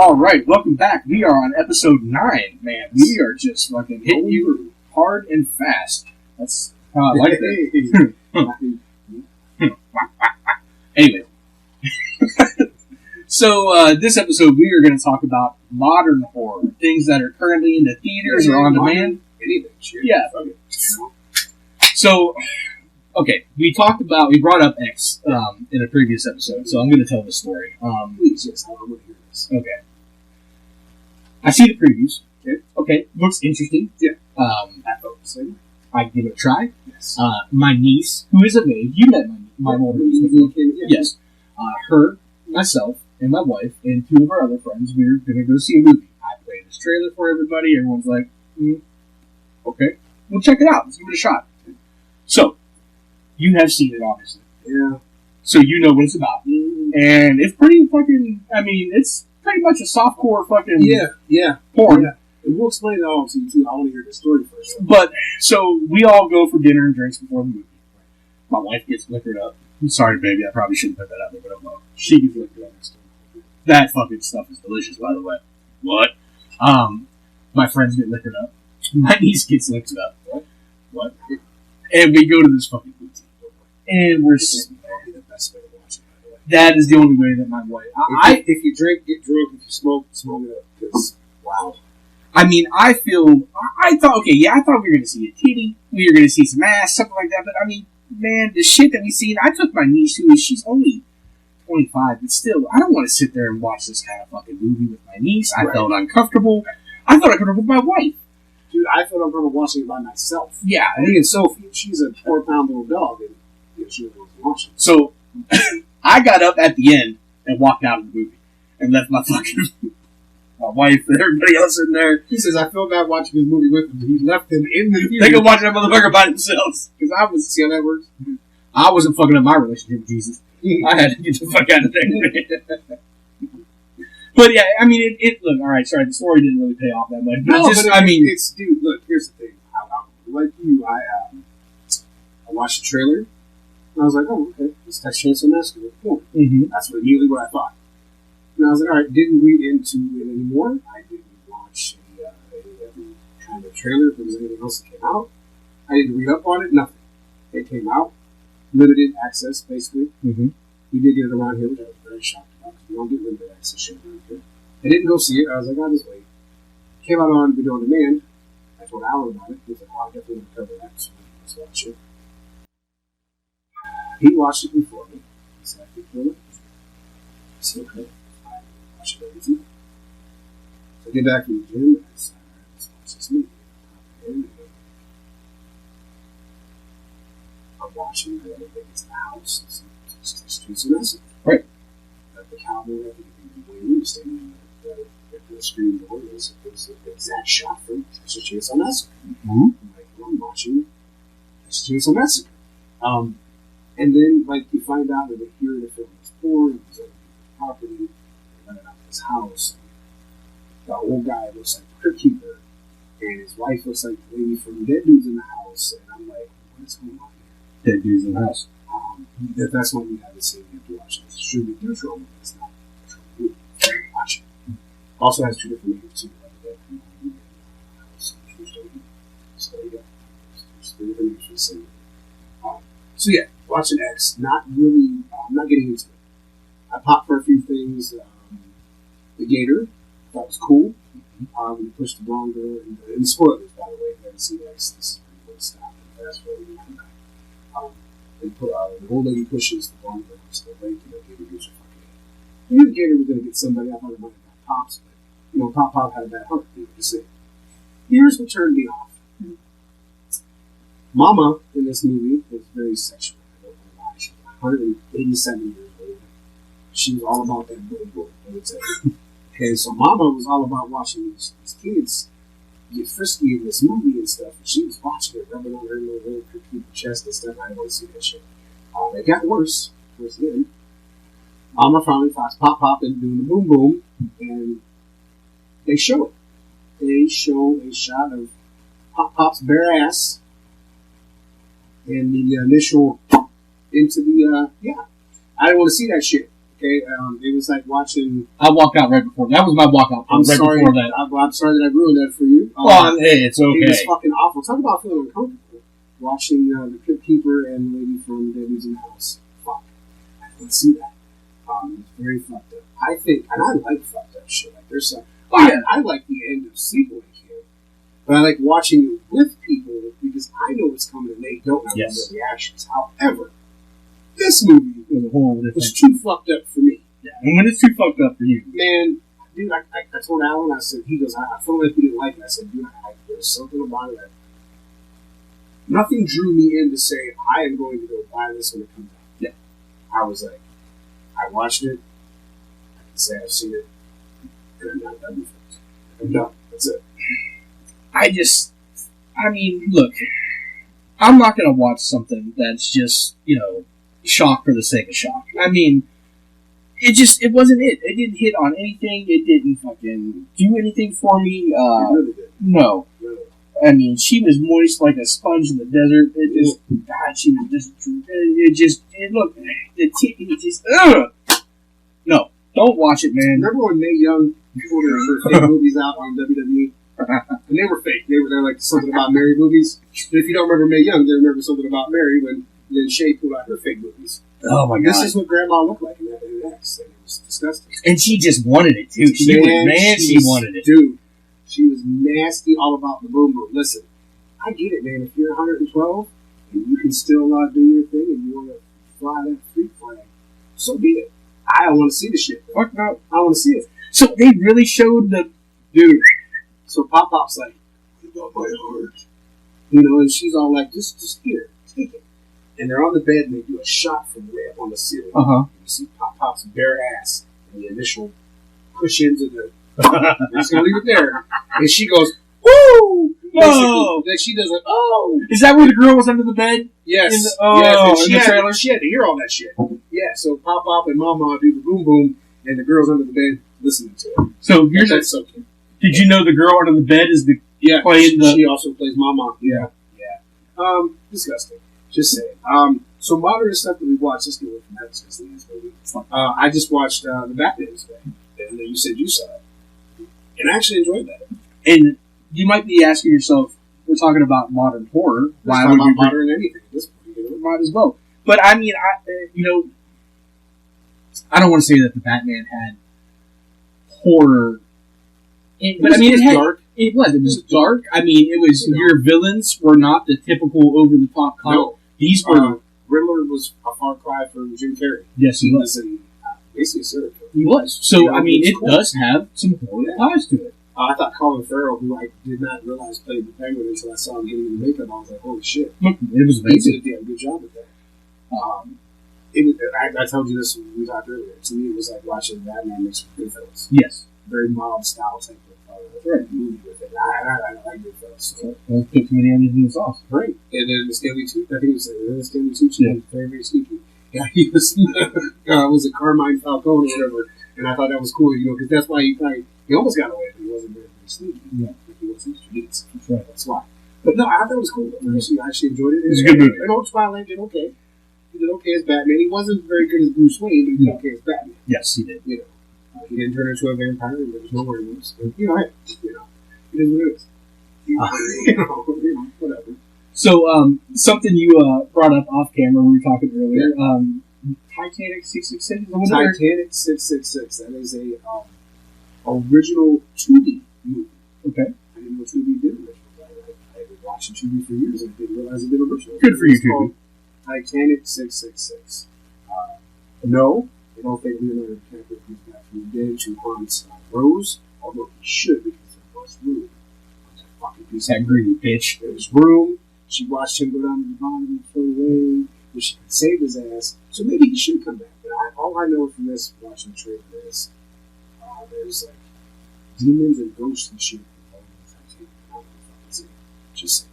All right, welcome back. We are on episode 9, man. We are just fucking hitting you hard and fast. That's how I like that. Anyway. So, this episode we are going to talk about modern horror. Things that are currently in the theaters or on demand. Anything. Yeah. So, okay, we brought up X in a previous episode, so I'm going to tell the story. Please, yes, I want to hear this. Okay. I see the previews. Okay. Looks interesting. Yeah. I felt the same. I give it a try. Yes. My niece, who is of age, you met my older niece before. Yes. Her, myself, and my wife, and 2 of our other friends, we were going to go see a movie. I played this trailer for everybody. Everyone's like, okay, we'll check it out. Let's give it a shot. So, you have seen it, obviously. Yeah. So you know what it's about. And it's pretty fucking, it's pretty much a softcore fucking porn. Yeah. And we'll explain it all to you, too. I want to hear the story first. But, so, we all go for dinner and drinks before the movie. My wife gets liquored up. I'm sorry, baby, I probably shouldn't put that out there, but I love it. She gets liquored up. That fucking stuff is delicious, by the way. What? My friends get liquored up. My niece gets liquored up. What? And we go to this fucking movie. And we're sitting there. That'd be the best way to watch it, by the way. That is the only way that my wife... If you drink, get drunk. If you smoke it up. Because, wow. I thought we were going to see a titty. We were going to see some ass, something like that. But, man, the shit that we seen... I took my niece, she's only 25, but still, I don't want to sit there and watch this kind of fucking movie with my niece. I felt uncomfortable. I felt uncomfortable with my wife. Dude, I felt uncomfortable watching it by myself. Yeah. Me and Sophie, she's a 4-pound little dog, and she was watching. So, I got up at the end and walked out of the movie and left my fucking... my wife and everybody else in there. He says, I feel bad watching this movie with him, but he left them in the theater. They can watch that motherfucker by themselves. Because see how that works? I wasn't fucking up my relationship with Jesus. I had to get the fuck out of there. But yeah, look, alright, sorry, the story didn't really pay off that much. But dude, look, here's the thing. Like you, I watched the trailer, and I was like, oh, okay, it's Texas Chainsaw Massacre. Cool. Mm-hmm. That's immediately what I thought. And I was like, alright, didn't read into it anymore. I didn't watch any kind of trailer if there was anything else that came out. I didn't read up on it, nothing. It came out. Limited access, basically. Mm-hmm. We did get it around here, which I was very shocked about, because we don't get limited access shit around here. I didn't go see it. I was like, I'll just wait. Came out on Video on Demand. I told Alan about it. He was like, oh, I definitely want to cover that, so let's watch it. He watched it before me. He said, I think you'll like it. I said, okay. I watched it everything. So I get back in the gym, and I said, all right, let's watch this movie. I'm watching it, I think it's in the house. It's Texas Chainsaw Massacre. Right. The cowboy, I think in the wing, standing at the screen door, is the exact shot from Texas Chainsaw Massacre. Mm-hmm. I'm watching Texas Chainsaw Massacre. And then, you find out that here the film was born, it was on property, they rented out his house. The old guy looks like the crypt keeper, and his wife looks like the lady from Dead Dudes in the House, and I'm like, what's going on here? Dead Dudes in the House. If that's what we haven't seen, you have to watch it. It's true with neutral, but it's not neutral movie. Watch it. Also has 2 different names too, like Dead and House and True Story. So yeah, there's 3 different names for the same. So yeah, watching X, not really, I'm not getting into it. I popped for a few things. The Gator, I thought was cool. We pushed the blonde girl, and spoilers, by the way, if you haven't seen X, this is pretty good stuff. Fast forward. They put the old lady pushes the blonde girl into the lake, and the Gator gives her fucking head. I knew the Gator was going to get somebody. I thought it might have been Pops, but Pop had a bad heart. Just saying. Here's what turned me off. Mama in this movie was very sexual. I don't know why. She was 187 years old. She was all about that boy, I would say. Okay, so Mama was all about watching these kids get frisky in this movie and stuff, and she was watching it, rubbing on her little cookie chest and stuff. I didn't want to see that shit. It got worse towards the end. Mama finally finds Pop and doing the boom boom, and they show it. They show a shot of Pop's bare ass and the initial into the I didn't want to see that shit. okay? It was like watching. I walked out right before. That was my walkout. I'm right sorry. Before that. I'm sorry that I ruined that for you. Well, hey, it's okay. It was fucking awful. Talk about feeling uncomfortable watching the Crypt Keeper and the lady from Debbie's in the House. Fuck, I couldn't see that. It's very fucked up. I think, and I like fucked up shit. Like there's some. Oh yeah, I like the end of Sleepaway Camp, but I like watching it with people because I know what's coming and they don't have their reactions. However, this movie was too fucked up for me. Yeah, and when it's too fucked up for you, man, dude, I told Alan, I said, he goes, I feel like you didn't like it. I said, dude, there's something about it that nothing drew me in to say I am going to go buy this when it comes out. Yeah, I was like, I watched it. I can say I've seen it, and I'm not done with it. I'm done. That's it. I mean, look, I'm not going to watch something that's just, shock for the sake of shock. I mean, it wasn't it. It didn't hit on anything. It didn't fucking do anything for me. It really did. No. Really. I mean, she was moist like a sponge in the desert. She was just, no, don't watch it, man. Remember when Mae Young pulled her fake movies out on WWE? And they were fake. They're like something about Mary movies. And if you don't remember Mae Young, they remember something about Mary when Lynn Shay pulled out her fake movies. Oh my god! This is what Grandma looked like in that X, and it was disgusting. And she just wanted it too. She wanted it, dude. She was nasty, all about the boom boom. Listen, I get it, man. If you're 112 and you can still do your thing and you want to fly that freak flag, so be it. I don't want to see the shit. Fuck no. I don't want to see it. So they really showed the dude. So Pop Pop's like, "What about my heart?" And she's all like, "Just here, take it." And they're on the bed and they do a shot from way up on the ceiling. Uh-huh. You see Pop Pop's bare ass and the initial push into the. We're just gonna leave it there. And she goes, "Woo!" No. Then she does like, "Oh." Is that where the girl was under the bed? Yes. Yes. And she had to hear all that shit. Yeah. So Pop Pop and Mama do the boom boom, and the girl's under the bed listening to it. So here's that's so cute. Did you know the girl under the bed is she also plays Mama. Yeah. Disgusting. Just saying. So modern stuff that we watched. Let's get away from that disgusting ass movie. I just watched the Batman today, and you said you saw it, and I actually enjoyed that. And you might be asking yourself, we're talking about modern horror. Why would you modern anything at this point? Might as well. But I mean, I don't want to say that the Batman had horror. It was dark. It was dark. I mean, it was your villains were not the typical over the top cop. No. These were Riddler was a far cry from Jim Carrey. Yes, he was. Basically a serial killer. He was. So I mean, it does have some horror ties to it. I thought Colin Farrell, who I did not realize played the Penguin until I saw him getting in the makeup, I was like, holy shit. It was amazing. He did a damn good job with that. I told you this when we talked earlier. To me, it was like watching Batman mixed with Goodfellas. Yes. Very mild style type of movie with it. I like Goodfellas. So. Don't put too many onions in the sauce. Right. And then the Stanley Tucci, I think it was Stanley Tucci. Yeah. Was very, very sneaky. Yeah, he was, was it Carmine Falcone or whatever. And I thought that was cool, because that's why he almost got away, but he wasn't very sneaky. Yeah. He wasn't streets. That's right. That's why. But no, I thought it was cool. I actually enjoyed it. It was a good movie. And Old Twilight did okay. He did okay as Batman. He wasn't very good as Bruce Wayne, but he did okay as Batman. Yes, he did. He didn't turn into a vampire, and there was no werewolves. It is what it is. Whatever. So, something you brought up off camera when we were talking earlier. Yeah. Titanic 666? Titanic 666. That is a original Tubi movie. Okay. I didn't know Tubi did originals. I've been watching Tubi for years and I didn't realize it did originals. Good for you, Tubi. Titanic 666. No, I don't think Leonardo DiCaprio comes back from the dead to haunt Rose, although he should because of Rose Room. Fucking piece that greedy bitch. There's Room. She watched him go down to the bottom and float away. But she could save his ass. So maybe he should come back. But all I know from this, watching the trailer, is there's like demons and ghosts and shit. Just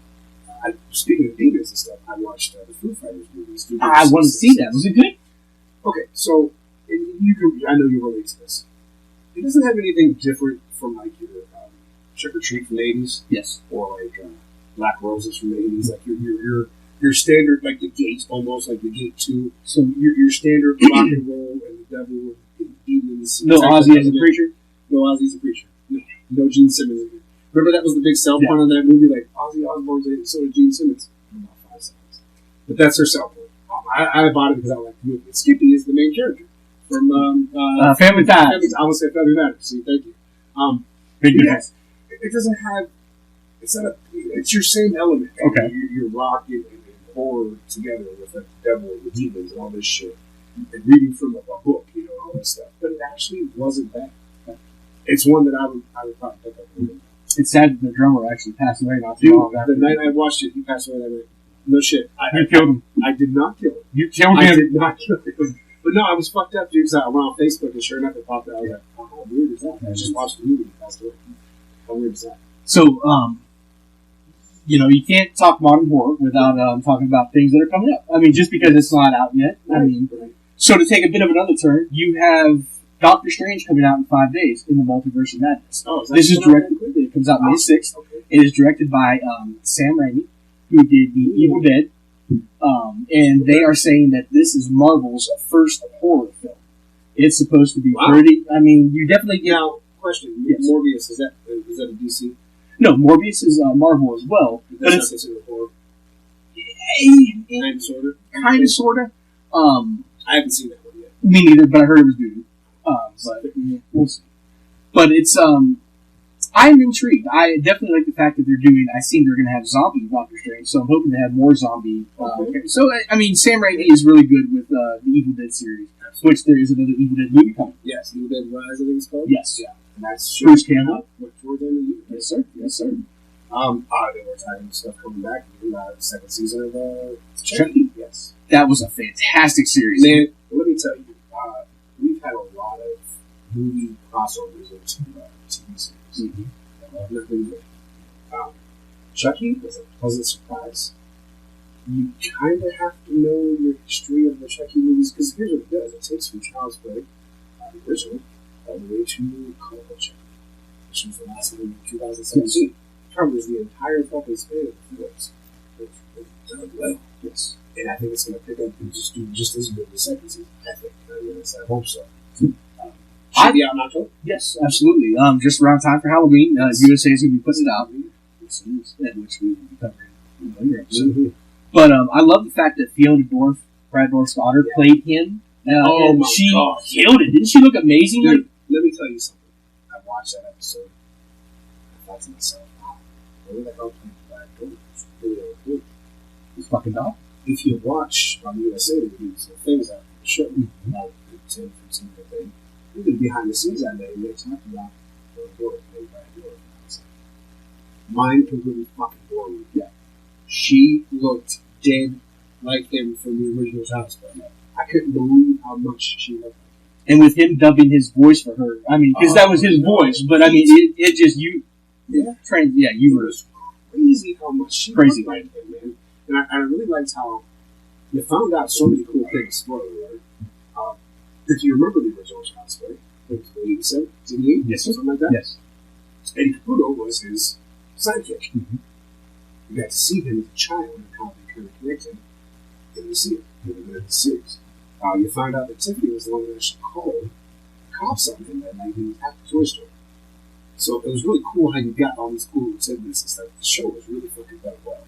speaking of demons and stuff, I watched the Foo Fighters movies. I want to see that. Was it good? Okay, so I know you relate to this. It doesn't have anything different from like your Trick or Treat from the 80s. Yes. Or like Black Roses from the 80s. Like your standard, like the Gate, almost like the Gate 2. So your standard rock and roll and devil in demons. No Ozzy as a preacher? No Ozzy as a preacher. No Gene Simmons. Remember that was the big sell point on that movie? Like, Ozzy Osbourne's in it, so did Gene Simmons. About 5 seconds. But that's their sell point. I bought it because I like the movie. Skippy is the main character from Family Ties. I would say Family Matters. See, thank you. Big yes, it doesn't have. It's not a. It's your same element. Okay. You're rocking and horror together with the devil and the demons and all this shit, and reading from a book, all this stuff. But it actually wasn't bad. It's one that I would probably pick up. It's sad that the drummer actually passed away not too long after. The night I watched it, he passed away that night. No shit. You killed him. I did not kill him. You killed him. I did not kill him. But no, I was fucked up, dude, because I went on Facebook and sure enough it popped out. I was like, oh, how weird is that? I just watched the movie and he passed away. How weird is that? So, you can't talk modern horror without talking about things that are coming up. I mean, just because it's not out yet. Right. I mean, so to take a bit of another turn, you have Doctor Strange coming out in 5 days in the Multiverse of Madness. Oh, this is directed. It comes out May 6th. Okay. It is directed by Sam Raimi, who did The Evil Dead. And they are saying that this is Marvel's first horror film. It's supposed to be pretty. I mean, you definitely get. Now, question: Yes. Morbius is that a DC? No, Morbius is Marvel as well, but it's considered horror. Kind of, sort of. I haven't seen that one yet. Me neither, but I heard it was good. But we'll see. But it's I'm intrigued. I definitely like the fact that I seen they're going to have zombie Doctor Strange, so I'm hoping to have more zombie. So, I mean, Sam Raimi is really good with the Evil Dead series, which there is another Evil Dead movie coming. Yes, Evil Dead Rise, I think it's called. Yes. Yeah. And that's Bruce Campbell. Towards the end of the year. Yes, sir. Yes, sir. They were talking stuff coming back in the second season of Chucky. Yes. That was a fantastic series. Man, let me tell you, we've had a lot of movie crossovers into TV series. Mm-hmm. Nothing good. Chucky was a pleasant surprise. You kind of have to know your history of the Chucky movies, because here's what it does. It takes from Child's Play, the original, all the way to Call of Chucky, which was the last one in 2017. Yes. Covers the entire fucking span of the films. It's done well. Yes. And I think it's going to pick up and just do just as good in the second season. I think. I hope so. Should be out in October. Yes, absolutely. Just around time for Halloween, USA is going to be putting it out, which we will be covering in a later episode. Mm-hmm. But I love the fact that Fiona Dorff, Brad Dorff's daughter, played him. And she killed it. Didn't she look amazing? Dude, let me tell you something. I watched that episode. I thought to myself, wow, where the hell played Brad Dorff? It's really cool. He's fucking dog. If you watch on USA, they do some things after the show, about Tim from some of the thing. Even behind the scenes that day, they talked about Brad Dorff. Mine completely fucking blown. Yeah. She looked dead like him from the original Child's Play. I couldn't believe how much she looked like him. And with him dubbing his voice for her, I mean, because that was his voice, but I mean, it just, you were crazy how much she looked like him, man. And I really liked how you found out so many cool things. Spoiler alert. If you remember the original Child's Play, it was 87, 88, yes, something like that. Yes. Eddie Caputo was his sidekick. Mm-hmm. You got to see him as a child and how they kind of connected in the series. You find out that Tiffany was the one that actually called the cops on him that night he was at the toy store. So it was really cool how you got all these cool tidbits and stuff. The show was really fucking done well.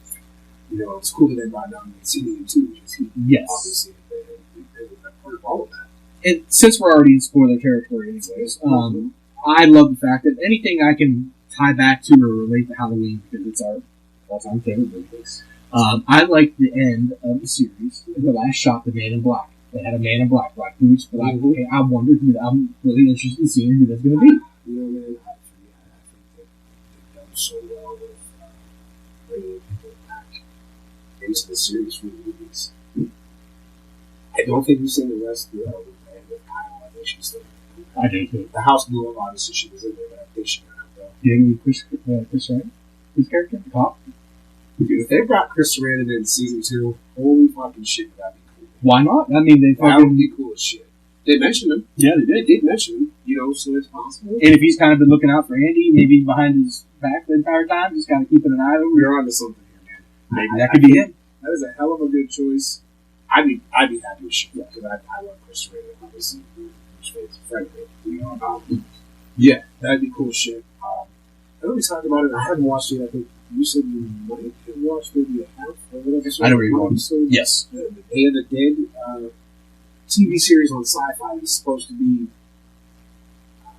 It was cool that they brought down the scene too, because he obviously they were part of all of that. And since we're already in spoiler territory anyways, I love the fact that anything I can tie back to or relate to Halloween, because it's our all-time favorite movie. I like the end of the series, the last shot, the Man in Black. They had a Man in Black boots, but I wondered I'm really interested in seeing who that's going to be. Man, I think they've done so well with bringing people back into the series from the movies. I don't think we've seen the rest of the end of Kyle. I think she's still. I do too. The house blew up, obviously she was in there, but I think she got out though. You think Chris Sarandon? His character? The cop? Dude, if they brought Chris Sarandon in season 2, holy fucking shit, that'd be cool. Why not? I mean, that would be cool as shit. They mentioned him. Yeah, they did. They did mention him, so it's possible. And if he's kind of been looking out for Andy, maybe behind his back the entire time, just kind of keeping an eye over. You're onto something here, man. Maybe that could be it. That is a hell of a good choice. I'd be happy with shit because I love Christopher Reeve, obviously, which is Frederick. Yeah, that'd be cool shit. I know we talked about it. I haven't watched it. I think you said you might have watched maybe a half or whatever. I know where you're going. Yes. The Day of the Dead TV series on Sci-Fi is supposed to be,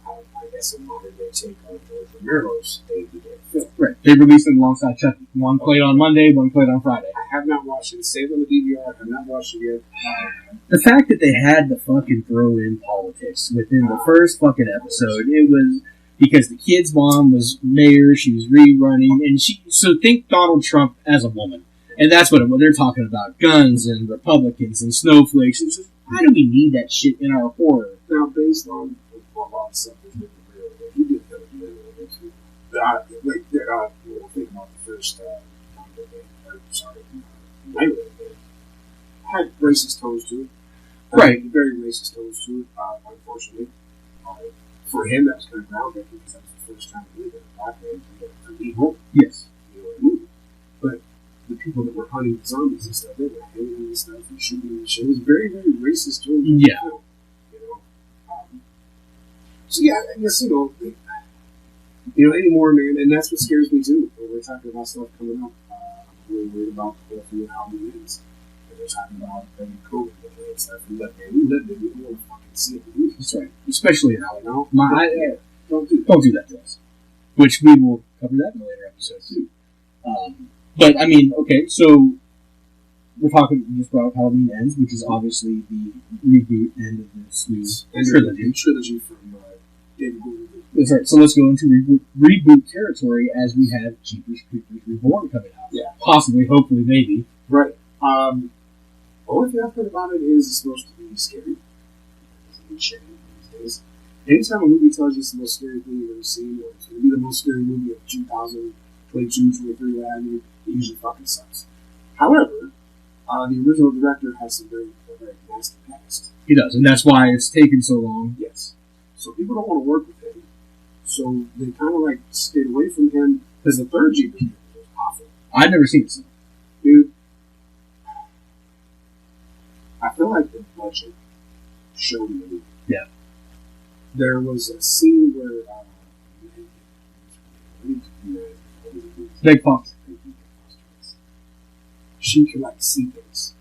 I guess, a modern day take on George Romero's Day of the Dead film. Right. They released it alongside Chucky. One played on Monday, one played on Friday. I have not watched it. It's saved on the DVR. I have not watched it yet. The fact that they had to fucking throw in politics within the first fucking episode, it was because the kid's mom was mayor, she was rerunning, and so think Donald Trump as a woman. And that's what they're talking about, guns and Republicans and snowflakes. It's just, why do we need that shit in our horror? Now, based on a lot of stuff that's been real, he did better than that too. We'll think about the first had racist tones to it. Right. Very racist tones to it, unfortunately. For him, that was kind of groundbreaking because that was the first time he did a black man to leave home. Yes. Movie. But the people that were hunting the zombies and stuff, they were hanging and stuff and shooting and shit. It was very, very racist tone. Yeah. So yeah, I guess, anymore, man, and that's what scares me too. When we're talking about stuff coming up, I'm really worried about the whole thing, how it is. And we're talking about COVID and stuff. We don't want to fucking see it. That's right. Especially now. Don't do that to us. Which we will cover that in a later episode too. But I mean, okay, so we're talking. We just brought up Halloween Ends, which is obviously the reboot end of this new trilogy from David Gordon. That's right. So let's go into reboot territory as we have Jeepers Creepers Reborn coming out. Yeah, possibly, hopefully, maybe. Right. Only thing I've heard about it is it's supposed to be scary. These days. Anytime a movie tells you it's the most scary thing you've ever seen, or it's going to be the most scary movie of 2022, 23, what have you, it usually fucking sucks. However, the original director has some very nasty past. He does, and that's why it's taken so long. Yes. So people don't want to work with him. So they kind of stayed away from him because the third Jeepers was awful. I've never seen it. Dude, I feel like the budget showed the movie. Yeah. There was a scene where Meg Fox. She could see things,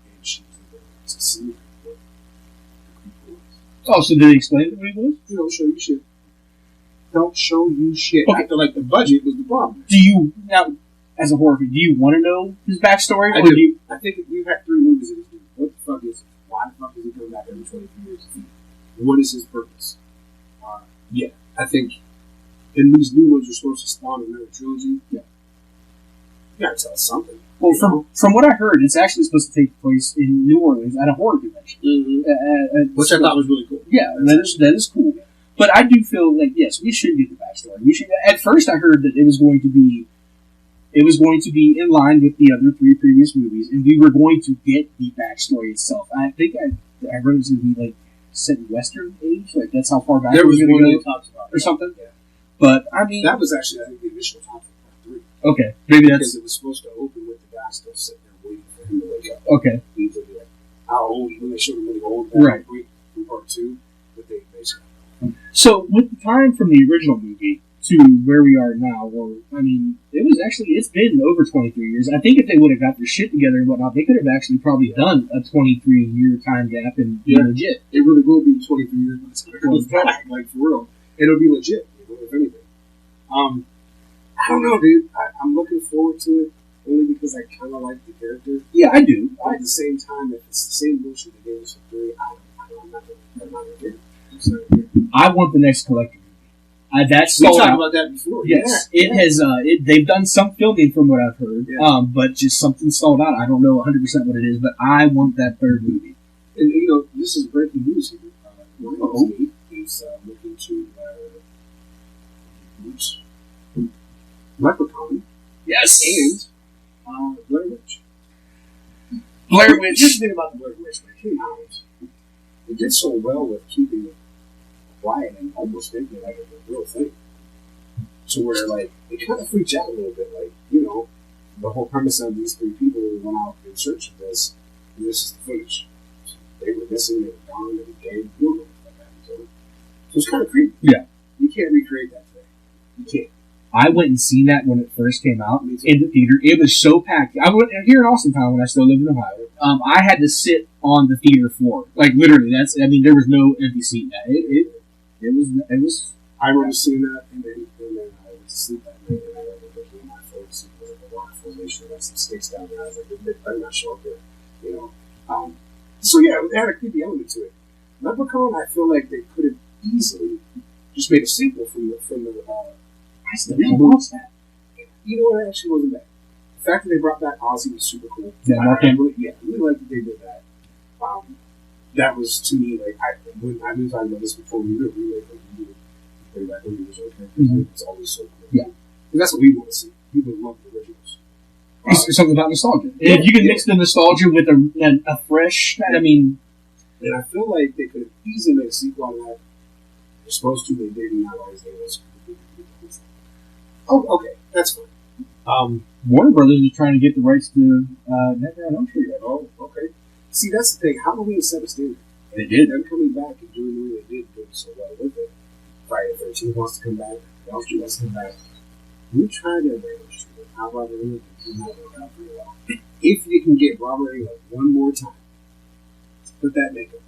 and she was able to see what the creep was. Oh, so did he explain what he was? They don't show you shit. Don't show you shit. Okay. I feel like the budget was the problem. Do you now, as a horror fan, do you want to know his backstory? I do. I think we've had 3 movies of this dude. What the fuck is it? Why the fuck is he coming back every 23 years? What is his purpose? Yeah, I think in these new ones, you're supposed to spawn another trilogy. Yeah. You gotta tell us something. Well, from what I heard, it's actually supposed to take place in New Orleans at a horror convention. Mm-hmm. Which I thought was really cool. Yeah, that is cool. But I do feel like, yes, we should get the backstory. We should. At first, I heard that it was going to be in line with the other 3 previous movies, and we were going to get the backstory itself. I think I heard it was going to be set in Western age, that's how far back there was one they talked about or something. Yeah. But I mean, that was actually, I think, the initial talk for part 3. Okay, maybe that's because it was supposed to open with the guy still sitting there waiting for him to wake up. Okay, He's how old when they showed him really old, right? In part 2, but they basically. So with the time from the original movie to where we are now, it's been over 23 years. I think if they would have got their shit together and whatnot, they could have actually probably done a 23-year time gap and be legit. It really will be 23 years when it's comes back, for real. It'll be legit, if anything. I don't know, dude. I'm looking forward to it only because I kind of like the character. Yeah, I do. But at the same time, if it's the same bullshit they gave us for 3, I'm not going to get it. I want the next Collector movie. We talked about that before. Yes, it has. They've done some filming from what I've heard, but just something stalled out. I don't know 100% what it is, but I want that 3rd movie. And this is breaking news here. Lionsgate is looking to Leprechaun. Yes, and Blair Witch. Blair Witch. Just think about the Blair Witch when it came out. It did so well with keeping it quiet and almost making it like a real thing. So where it kind of freaks out a little bit, the whole premise of these 3 people who went out in search of this, And this is the footage. So they were missing, they were gone, and they gave you know what happened to them. So it's kind of creepy. Yeah. You can't recreate that today. You can't. I went and seen that when it first came out in the theater. It was so packed. I went here in Austin Town when I still lived in Ohio. I had to sit on the theater floor, like literally. There was no empty seat. It was. I remember seeing that, and then I went to sleep that night, and I remember looking at my phone to see if there was a rock formation. There some sticks down there. I was like, they better not show up there, you know. So yeah, it had a creepy element to it. Leprechaun, I feel like they could have easily just made a sequel from the. I still haven't watched that. You know what? It actually wasn't bad. The fact that they brought back Ozzy was super cool. Yeah, I really liked that they did that. That was to me like I've been talking about this before. We did remake like we did way back when we was okay. It's always so cool. Yeah, and that's what we want to see. People love the originals. It's something about nostalgia. Yeah, if you can mix the nostalgia with a fresh, and I feel like they could have easily made a sequel on that. They're supposed to. They didn't. Otherwise, they was. Oh, okay, that's fine. Warner Brothers is trying to get the rights to Nightmare on Elm Street. Oh, okay. See, that's the thing. Halloween set a standard. They did. Them coming back and doing the way they did, doing so well with it. Friday the 13th wants to come back. Elm Street wants to come back. We tried that Elm Street. How about it? Did not work out very well. If you can get Robert England one more time to put that makeup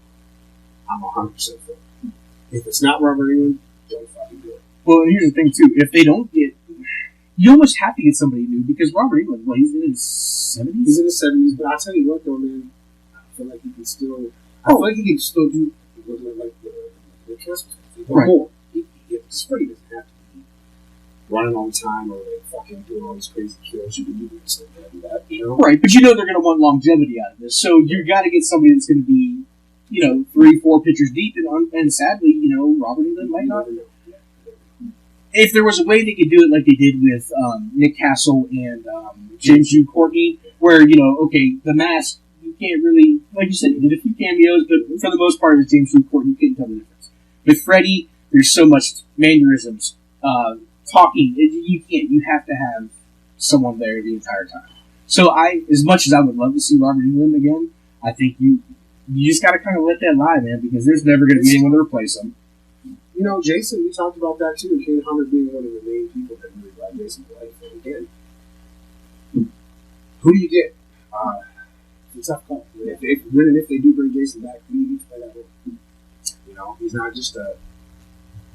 on, I'm 100% for it. If it's not Robert England, don't fucking do it. Well, and here's the thing too: if they don't get, you almost have to get somebody new because Robert England, well, he's in his 70s. He's in his 70s, but I'll tell you what, though, man, I feel like he can still. I feel like he can still do like the Christmas movie, but right. more. It's pretty doesn't have to be running all the time or like fucking doing all these crazy kills. You can do this and that, you know. Right, but you know they're going to want longevity out of this, so you got to get somebody that's going to be, 3-4 pitchers deep, and sadly, Robert England might not. If there was a way they could do it like they did with Nick Castle and James Jude Courtney, where, okay, the mask, you can't really, like you said, he did a few cameos, but for the most part, with James Jude Courtney, you couldn't tell the difference. With Freddie, there's so much mannerisms, talking, you have to have someone there the entire time. So as much as I would love to see Robert England again, I think you just got to kind of let that lie, man, because there's never going to be anyone to replace him. Jason, we talked about that too. Kane Hunter being one of the main people that really brought Jason's life. And again, who do you get? It's a tough call. If they do bring Jason back, who do you need to play that role? He's not just a.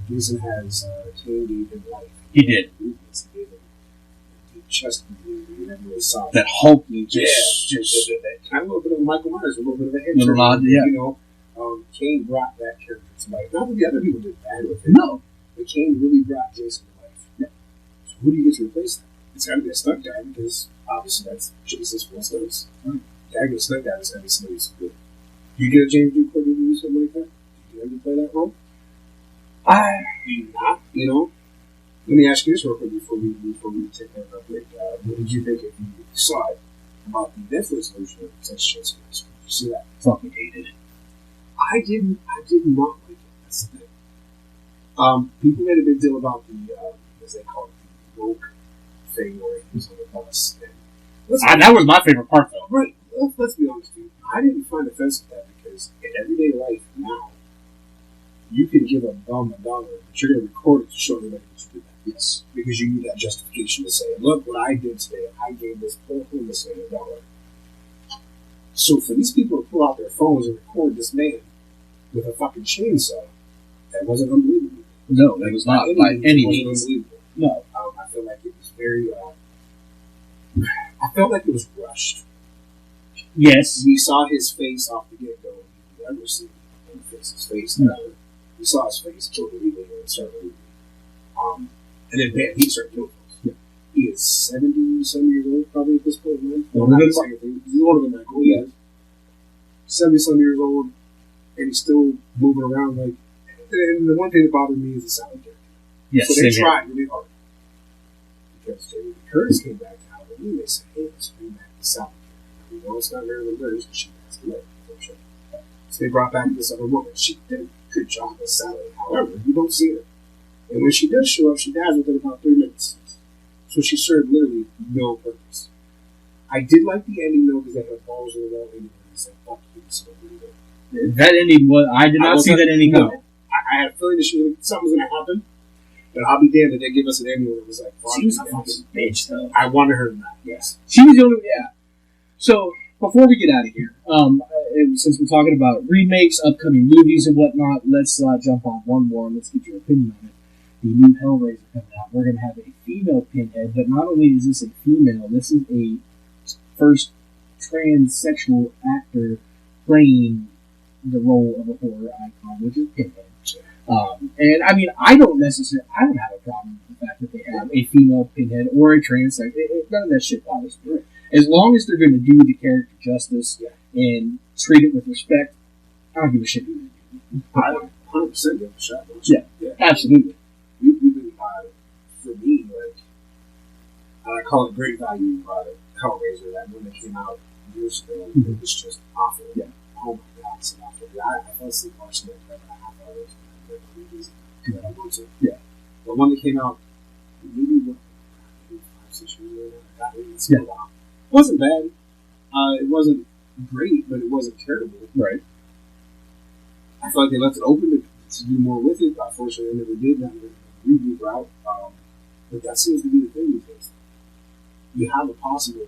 Jason has Kane gave him life. He did. He gave him deep chest injury. You never really saw that hulking, just kind of a little bit of Michael Myers, a little bit of a head turn. Yeah. Kane brought that character to life. Not that the other people did bad with it. No. But Kane really brought Jason to life. Yeah. So who do you get to replace that? It's got to be a stunt guy because obviously that's Jason's full stunts. Right. Gotta get a stunt guy that's got to be somebody who's good. You get a James Jude Courtney to do something like that? Do you ever play that role? Do you not? Let me ask you this real quick before we take that real quick. What did you think if you saw it about the Netflix version of Sex Change? Did you see that? Fucking hated it. I did not like it. That's the thing. People made a big deal about the, as they call it, the woke thing where he was on the bus. And that was my favorite part, though. Right. Let's be honest, dude. I didn't find offensive that because in everyday life now, you can give a bum $1, but you're going to record it to show everybody that you did that. Yes. Because you need that justification to say, look what I did today. I gave this poor homeless man $1. So for these people to pull out their phones and record this man with a fucking chainsaw, that wasn't unbelievable. No, that was not by any means. No. I feel like it was very. I felt like it was rushed. Yes. We saw his face off the get go. You never see him fix his face. No. We saw his face kill the leader and start moving. And then bam, he started killing folks. Yeah. He is 70-some years old, probably at this point, man. He's older than Michael. He is 70-some years old. And he's still moving around like. And the one thing that bothered me is the sound character. Yes, so they tried really hard. Because Jamie Lee Curtis came back to Halloween, they said, hey, let's bring back the sound character. We know it's not Marilyn Burns because she passed away. So they brought back this other woman. She did a good job as Sally. However, you don't see her. And when she does show up, she dies within about 3 minutes. So she served literally no purpose. I did like the ending though because they had balls in the wall and It's like, fuck you, this is what we're doing. That ending was. I did not see that ending no. coming. I had a feeling that something was going to happen, but I'll be damned if they give us an ending where it was like, She was a fucking bitch, though. I wanted her back, yes. She was the only, yeah. So, before we get out of here, since we're talking about remakes, upcoming movies, and whatnot, let's jump on one more and let's get your opinion on it. The new Hellraiser coming out. We're going to have a female Pinhead, but not only is this a female, this is a first transsexual actor playing the role of a horror icon, which is Pinhead. And I mean, I don't have a problem with the fact that they have a female Pinhead or a transsexual. None of that shit bothers me. As long as they're going to do the character justice and treat it with respect, I don't give a shit who they do. I 100% give a shot. Yeah, absolutely. We've been, for me, like, I call it great value Hellraiser. That one that came out years ago, it was just awful. Yeah. Oh my god, it's awful. Yeah, I fell asleep watching it for about a half hour. Yeah. The one that came out maybe 5-6 years ago. It wasn't bad. It wasn't great, but it wasn't terrible. Right. I feel like they left it open to do more with it. Unfortunately, they never did that reboot route. But that seems to be the thing these days. You have a possible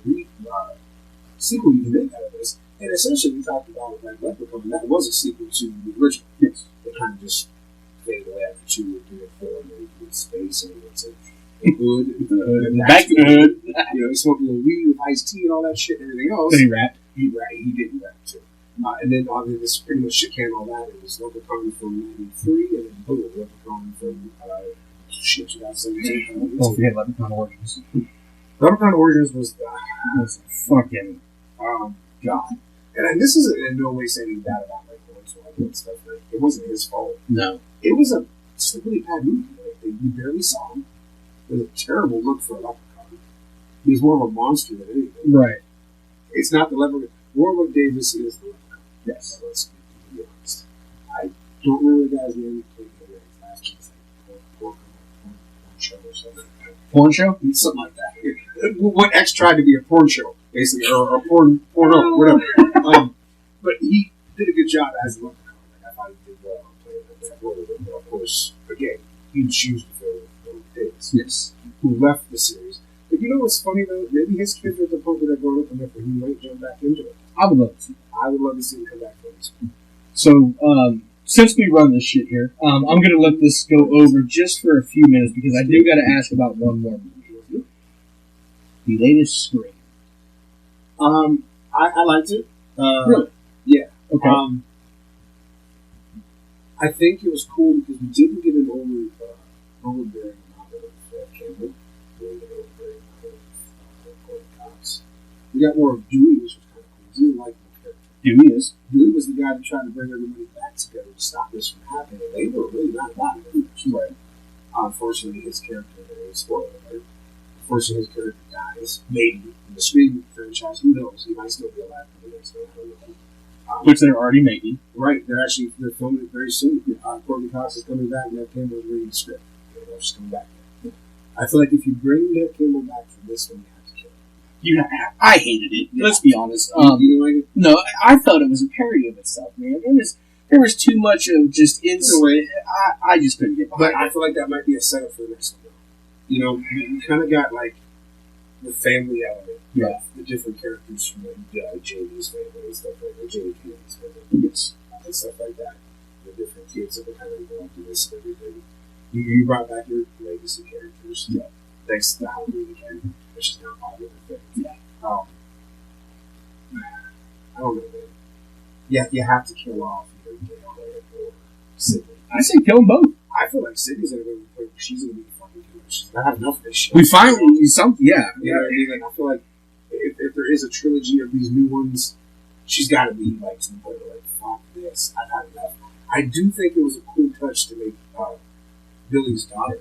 sequel you can make out of this. And essentially, we talked about like Leprechaun, and that was a sequel to the original. Yes. It kind of just faded away after 2 or 3 or 4, and then in space, and it went to the hood, back to the hood. You know, he smoked a little weed with iced tea and all that shit and everything else. Did he rap? He did rap too. And then this pretty much shit came all that. It was Leprechaun from '93, and then boom, Leprechaun from 2017. Don't forget Leprechaun Origins. Leprechaun Origins was fucking god. And this isn't in no way saying anything bad about like Hornswoggle and stuff. Like, it wasn't his fault. No, it was a really bad movie. Like, you barely saw him. It was a terrible look for a Leprechaun. He was more of a monster than anything. Right. It's not the Leprechaun. Warwick Davis is the Leprechaun. Yes. Let's be honest. I don't remember the guy's name. Last name is like Porn Show or something. Porn Show? Something like that. When X tried to be a porn show, basically, or a porno, whatever. But he did a good job as a Leprechaun. Like, I thought he did well playing that role. But of course, again, he choose to fill Warwick Davis. Yes. Who left the series. But you know what's funny though? Maybe his kids are at the point where they're growing up enough where he might jump back into it. I would love to see that. I would love to see him come back from this one. So, since we run this shit here, I'm going to let this go over just for a few minutes because I do got to ask about one more movie. The latest Scream. I liked it. Really? Yeah. Okay. I think it was cool because we didn't get an overbearing amount of Campbell. We didn't get an overbearing amount of Gordon Cox. We got more of Dewey, which was kind of cool. He didn't like the character. Dewey was the guy that tried to bring everybody back together to stop this from happening. They were really not about it. Right. Unfortunately, his character, spoiler alert, unfortunately, his character dies. Maybe. In the Scream franchise, who knows? He might still be alive for the next one. I don't know. Which they're already making. Right. They're filming it very soon. Courtney Cox is coming back, and Ned Campbell is reading the script. They're just coming back. I feel like if you bring Ned Campbell back for this one, you have to kill him. I hated it. Yeah. Let's be honest. You didn't like it? No, I thought it was a parody of itself, man. There was too much of just I just couldn't get behind it. But I feel like that might be a setup for the next one. You know, you kind of got like the family element. Yeah. The different characters from Jamie's family and stuff like that. Jamie Kennedy's family. Yes. And stuff like that. The different kids that were kind of involved in this and everything. You brought back your legacy characters. Yeah. Thanks to Halloween again, which is now popular thing. Yeah. I don't know, man. Yeah, you have to kill off either Gail or Sydney. I say kill them both. I feel like Sydney's gonna go. She's gonna be the fucking killer. She's not had enough of this shit. We finally something. Yeah. You know what I mean? Like, I feel like if there is a trilogy of these new ones, she's got to be like to the point where like, fuck this, I've had enough. I do think it was a cool touch to make Billy's daughter.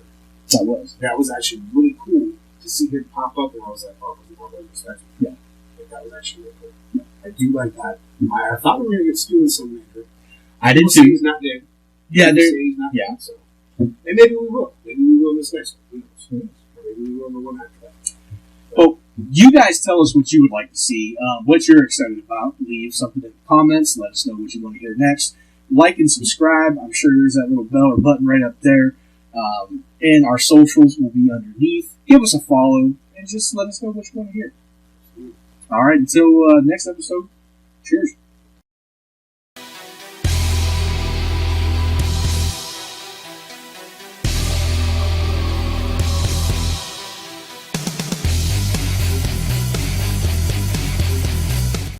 That was actually really cool to see him pop up, and I was like, oh, respect. Yeah. Like, that was actually really cool. Yeah. I do like that. I thought we were gonna get Stu and some maker. I did too. too. He's not dead. Yeah, he's not dead. So, and maybe we will. Maybe we will in this next one. Who knows? Or maybe we will in the one after that. But, You guys tell us what you would like to see, what you're excited about. Leave something in the comments. Let us know what you want to hear next. Like and subscribe. I'm sure there's that little bell or button right up there. And our socials will be underneath. Give us a follow and just let us know what you want to hear. All right, until next episode, cheers.